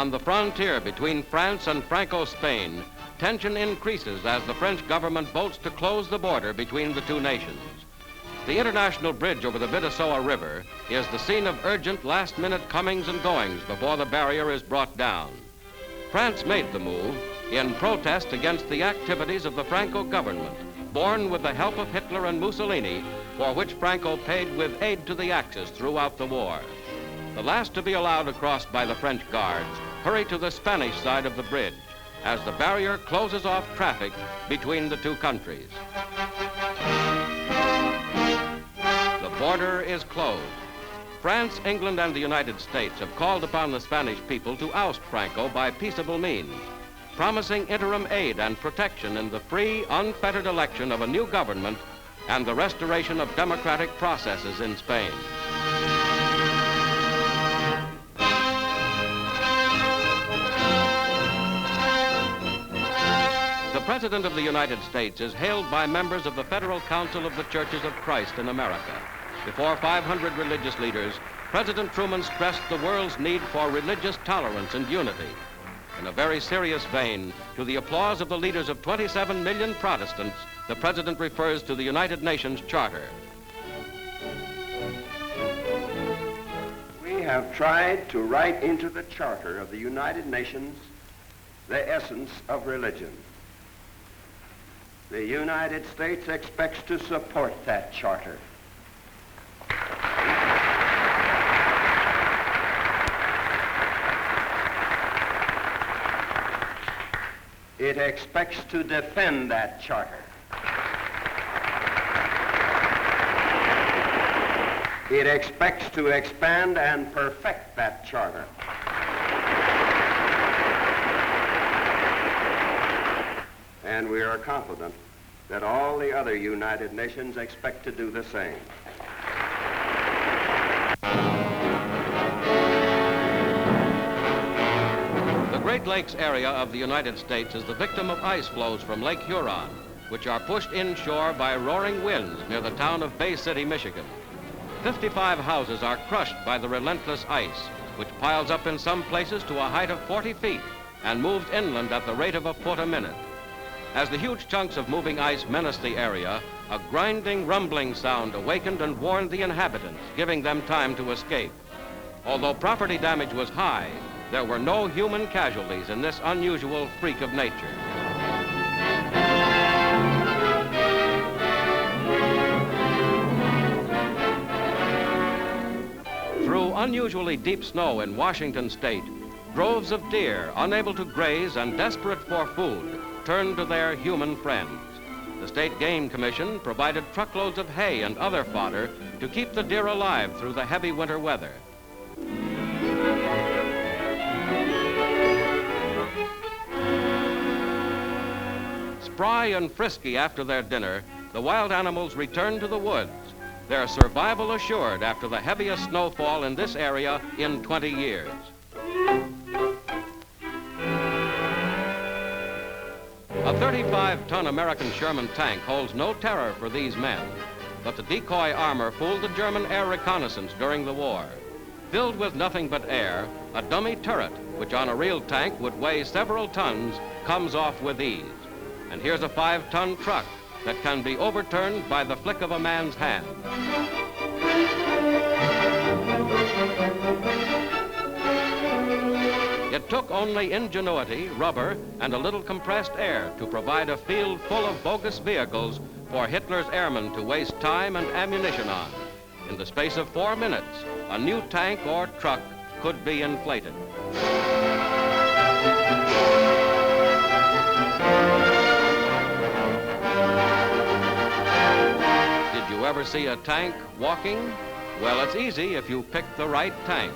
On the frontier between France and Franco-Spain, tension increases as the French government votes to close the border between the two nations. The international bridge over the Bidassoa River is the scene of urgent last-minute comings and goings before the barrier is brought down. France made the move in protest against the activities of the Franco government, born with the help of Hitler and Mussolini, for which Franco paid with aid to the Axis throughout the war. The last to be allowed across by the French guards hurry to the Spanish side of the bridge as the barrier closes off traffic between the two countries. The border is closed. France, England, and the United States have called upon the Spanish people to oust Franco by peaceable means, promising interim aid and protection in the free, unfettered election of a new government and the restoration of democratic processes in Spain. The President of the United States is hailed by members of the Federal Council of the Churches of Christ in America. Before 500 religious leaders, President Truman stressed the world's need for religious tolerance and unity. In a very serious vein, to the applause of the leaders of 27 million Protestants, the President refers to the United Nations Charter. We have tried to write into the Charter of the United Nations the essence of religion. The United States expects to support that charter. It expects to defend that charter. It expects to expand and perfect that charter. And we are confident that all the other United Nations expect to do the same. The Great Lakes area of the United States is the victim of ice flows from Lake Huron, which are pushed inshore by roaring winds near the town of Bay City, Michigan. 55 houses are crushed by the relentless ice, which piles up in some places to a height of 40 feet and moves inland at the rate of a foot a minute. As the huge chunks of moving ice menaced the area, a grinding, rumbling sound awakened and warned the inhabitants, giving them time to escape. Although property damage was high, there were no human casualties in this unusual freak of nature. Through unusually deep snow in Washington State, droves of deer, unable to graze and desperate for food, turned to their human friends. The State Game Commission provided truckloads of hay and other fodder to keep the deer alive through the heavy winter weather. Spry and frisky after their dinner, the wild animals returned to the woods, their survival assured after the heaviest snowfall in this area in 20 years. A 35-ton American Sherman tank holds no terror for these men, but the decoy armor fooled the German air reconnaissance during the war. Filled with nothing but air, a dummy turret, which on a real tank would weigh several tons, comes off with ease. And here's a 5-ton truck that can be overturned by the flick of a man's hand. It took only ingenuity, rubber, and a little compressed air to provide a field full of bogus vehicles for Hitler's airmen to waste time and ammunition on. In the space of 4 minutes, a new tank or truck could be inflated. Did you ever see a tank walking? Well, it's easy if you pick the right tank.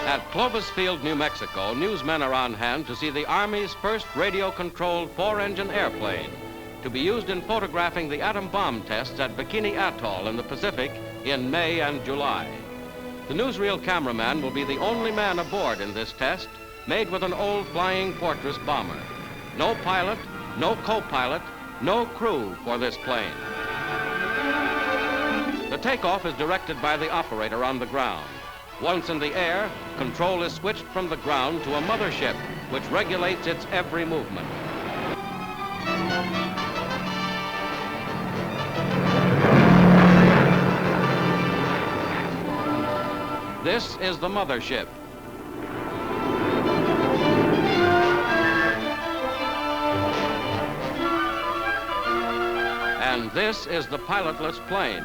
At Clovis Field, New Mexico, newsmen are on hand to see the Army's first radio-controlled 4-engine airplane to be used in photographing the atom bomb tests at Bikini Atoll in the Pacific in May and July. The newsreel cameraman will be the only man aboard in this test, made with an old Flying Fortress bomber. No pilot, no co-pilot, No crew for this plane. The takeoff is directed by the operator on the ground. Once in the air, control is switched from the ground to a mothership, which regulates its every movement. This is the mothership. And this is the pilotless plane.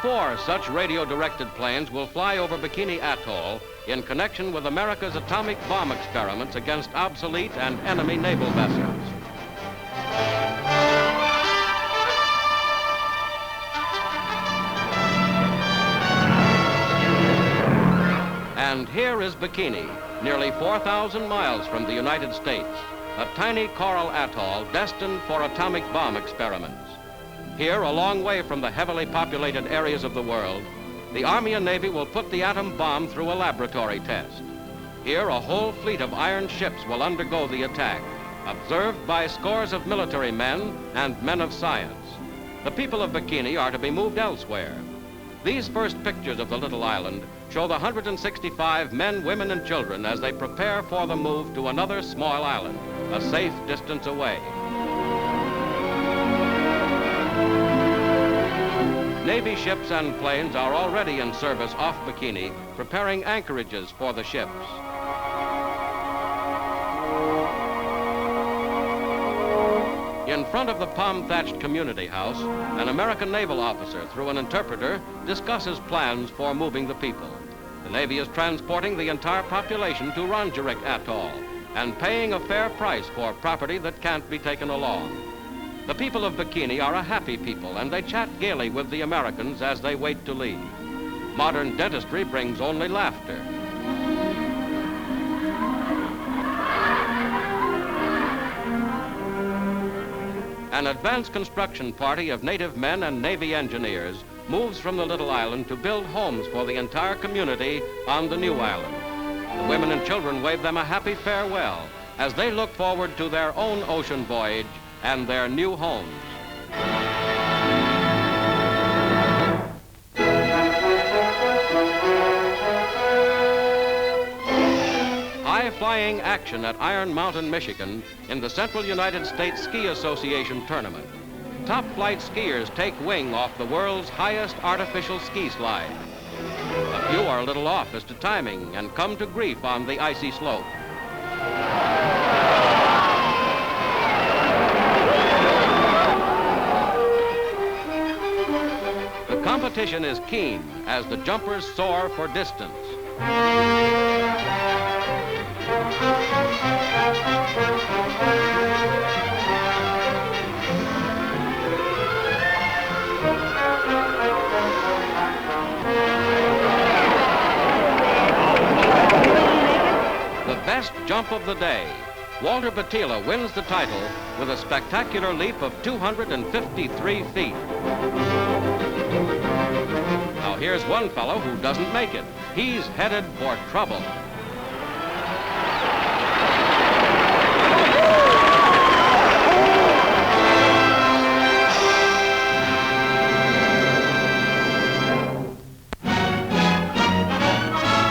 Four such radio-directed planes will fly over Bikini Atoll in connection with America's atomic bomb experiments against obsolete and enemy naval vessels. And here is Bikini, nearly 4,000 miles from the United States, a tiny coral atoll destined for atomic bomb experiments. Here, a long way from the heavily populated areas of the world, the Army and Navy will put the atom bomb through a laboratory test. Here, a whole fleet of iron ships will undergo the attack, observed by scores of military men and men of science. The people of Bikini are to be moved elsewhere. These first pictures of the little island show the 165 men, women, and children as they prepare for the move to another small island, a safe distance away. Navy ships and planes are already in service off Bikini, preparing anchorages for the ships. In front of the palm-thatched community house, an American naval officer, through an interpreter, discusses plans for moving the people. The Navy is transporting the entire population to Rongerik Atoll and paying a fair price for property that can't be taken along. The people of Bikini are a happy people, and they chat gaily with the Americans as they wait to leave. Modern dentistry brings only laughter. An advanced construction party of native men and Navy engineers moves from the little island to build homes for the entire community on the new island. The women and children wave them a happy farewell as they look forward to their own ocean voyage and their new homes. High-flying action at Iron Mountain, Michigan in the Central United States Ski Association tournament. Top flight skiers take wing off the world's highest artificial ski slide. A few are a little off as to timing and come to grief on the icy slope. The competition is keen as the jumpers soar for distance. The best jump of the day. Walter Batila wins the title with a spectacular leap of 253 feet. Now here's one fellow who doesn't make it. He's headed for trouble.